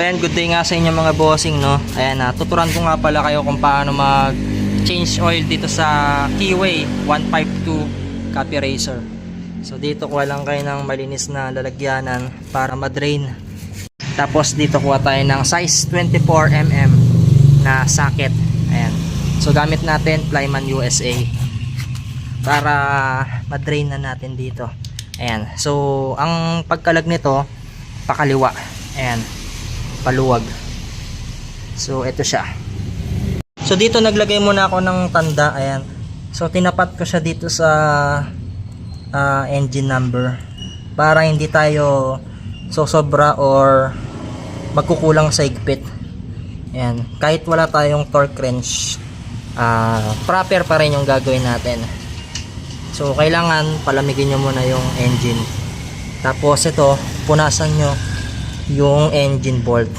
Ayan, good day nga sa inyo mga bossing, no. Ayan, tuturuan ko nga pala kayo kung paano mag change oil dito sa Keyway 152 Copy Racer. So dito kuha lang kayo ng malinis na lalagyanan para ma-drain. Tapos dito kuha tayo ng size 24mm na socket. Ayan. So gamit natin Plyman USA para ma-drain na natin dito. Ayan. So ang pagkalag nito pakaliwa. Ayan. Paluwag. So ito siya. So dito naglagay muna ako ng tanda. Ayan. So tinapat ko siya dito sa engine number para hindi tayo sosobra or magkukulang sa higpit. Ayan. Kahit wala tayong torque wrench, proper pa rin yung gagawin natin. So kailangan palamigin nyo muna yung engine. Tapos ito, punasan nyo yung engine bolt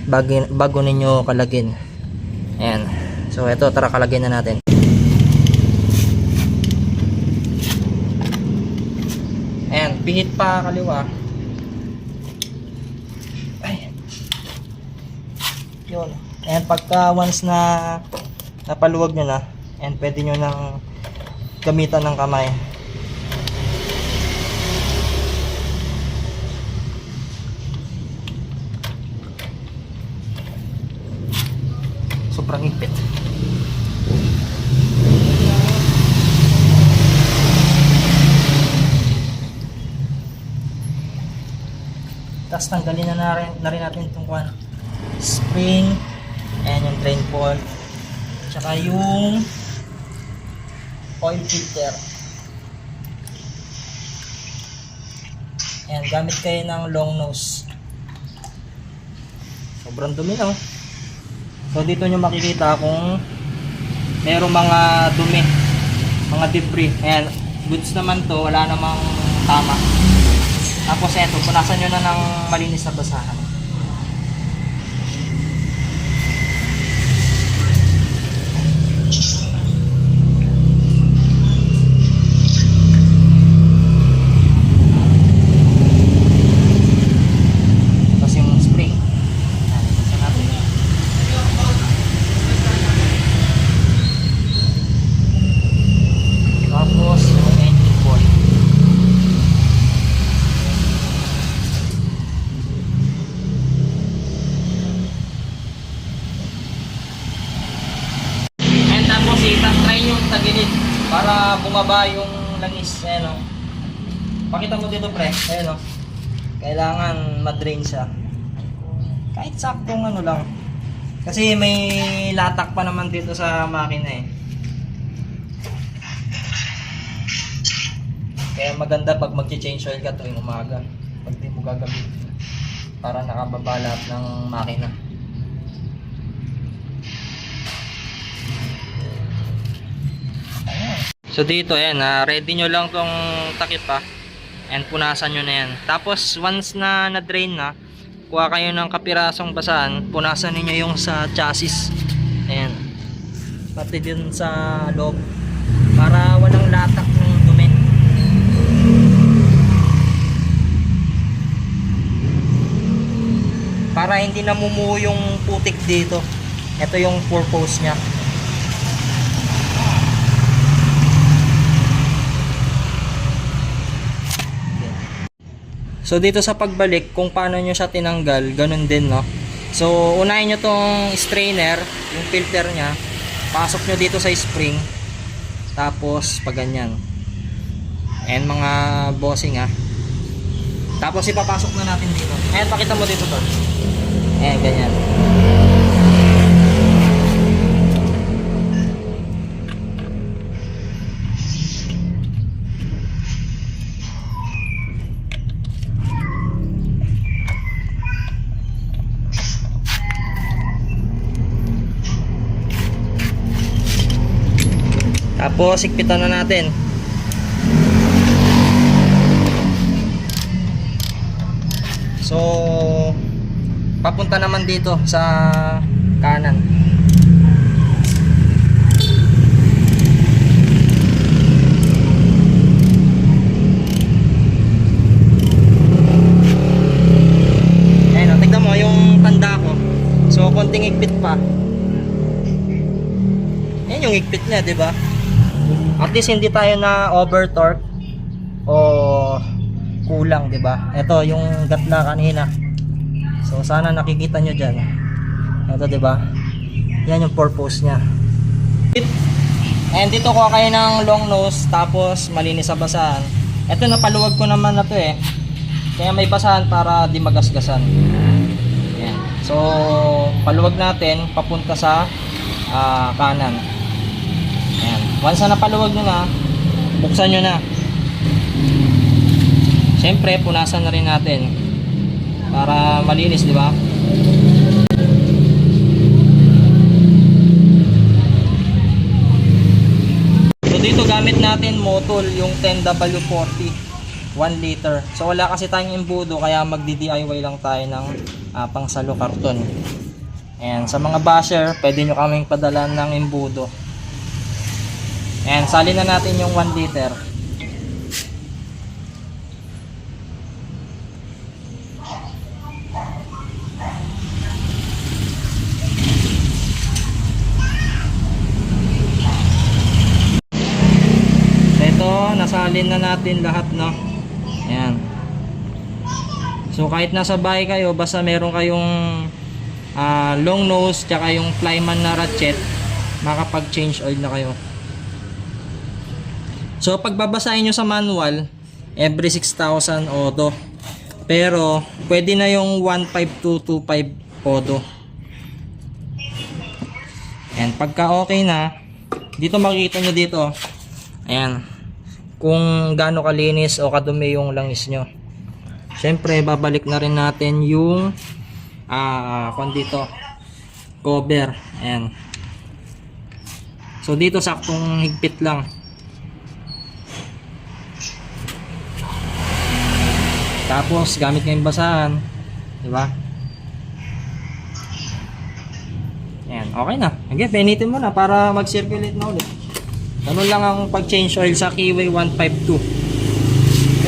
bago ninyo kalagin. Ayan. So ito, tara kalagin na natin. Ayan, pihit pa kaliwa. Ay. Yun. Ayan, pagka once na napaluwag nyo na, ayan, pwede nyo nang gamitan ng kamay. Sobrang higpit. Tapos tanggalin na rin natin itong spring, and yung drain bolt, tsaka yung oil filter. Ayan, gamit kayo ng long nose. Sobrang dumi, no? So dito nyo makikita kung merong mga dumi, mga debris. Ayan, goods naman to, wala namang tama. Tapos eto, punasan nyo na ng malinis na basahan. Tapos yung spring. Tapos yung engine bolt. And tapos try yung tagilid para bumaba yung langis. Ayan, o. Pakita mo dito, pre. Ayan, o. Kailangan ma-drain siya. Kahit saktong ano lang. Kasi may latak pa naman dito sa makina eh. Kaya maganda pag mag-change oil ka tuwing umaga. Pag di mo gagamitin. Para nakababa lahat ng makina. So dito, ayan, ready nyo lang tong takip pa. And punasan nyo na yan. Tapos once na na-drain na, kuha kayo ng kapirasong basahan. Punasan niyo yung sa chassis. Ayan. Pati din sa loob. Para walang latak ng dumi. Para hindi namumuo yung putik dito. Ito yung purpose nya. So dito sa pagbalik, kung paano nyo siya tinanggal, ganun din, no? So unahin nyo tong strainer, yung filter nya. Pasok nyo dito sa spring. Tapos pag ganyan. And mga bossing, tapos ipapasok na natin dito. Ayan, pakita mo dito to. Ayan, ganyan. Tapos higpitan na natin. So papunta naman dito sa kanan. Ayun, tignan mo yung konting higpit pa. Yan yung higpit niya, di ba? At least hindi tayo na over torque o kulang, di ba? Ito yung gatla kanina. So sana nakikita nyo dyan. Ito, di ba? Yan yung purpose niya. And dito ko kayo ng long nose, tapos malinis sa basahan. Ito napaluwag ko naman na to eh. Kaya may basahan para di magasgasan. Yan. So paluwag natin papunta sa kanan. Yan. Once na napaluwag nyo na, buksan nyo na. Siyempre punasan na rin natin para malinis, di ba? So dito gamit natin Motul yung 10W40 1 liter. So wala kasi tayong embudo, kaya magdi-DIY lang tayo ng pangsalo karton. And sa mga basher, pwede nyo kaming padala ng embudo. And salin na natin yung 1 liter. Nasalin na natin lahat, no? Ayan. So kahit nasa bahay kayo, basta meron kayong long nose tsaka yung flyman na ratchet, makapag change oil na kayo. So pagbabasahin nyo sa manual, every 6,000 odo. Pero pwede na yung 15225 odo. And pagka okay na, dito makikita nyo dito, ayan, kung gaano kalinis o kadumi yung langis nyo. Syempre babalik na rin natin yung dito cover. Ayan. So dito saktong higpit lang. Tapos gamit ngayong basahan, di ba? Ayan, okay na. Okay, pinitin mo na para mag-circulate na ulit. Ganun lang ang pag-change oil sa Kiwi 152.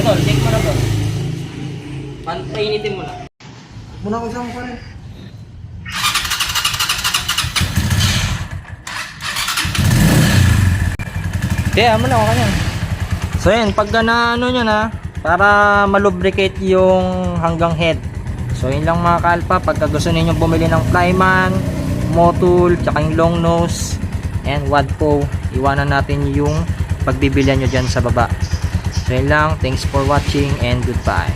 Ito, take mo na ba? Painitin mo na. Muna ko isang pa rin. Kaya mo na, okay yan. So yan, pag ano nyo na, para malubricate yung hanggang head. So yun lang mga kalpa, pagka gusto ninyo bumili ng flyman, Motul, tsaka yung long nose, and Wadpo, iwanan natin yung pagbibilihan nyo dyan sa baba. So yun lang, thanks for watching and goodbye.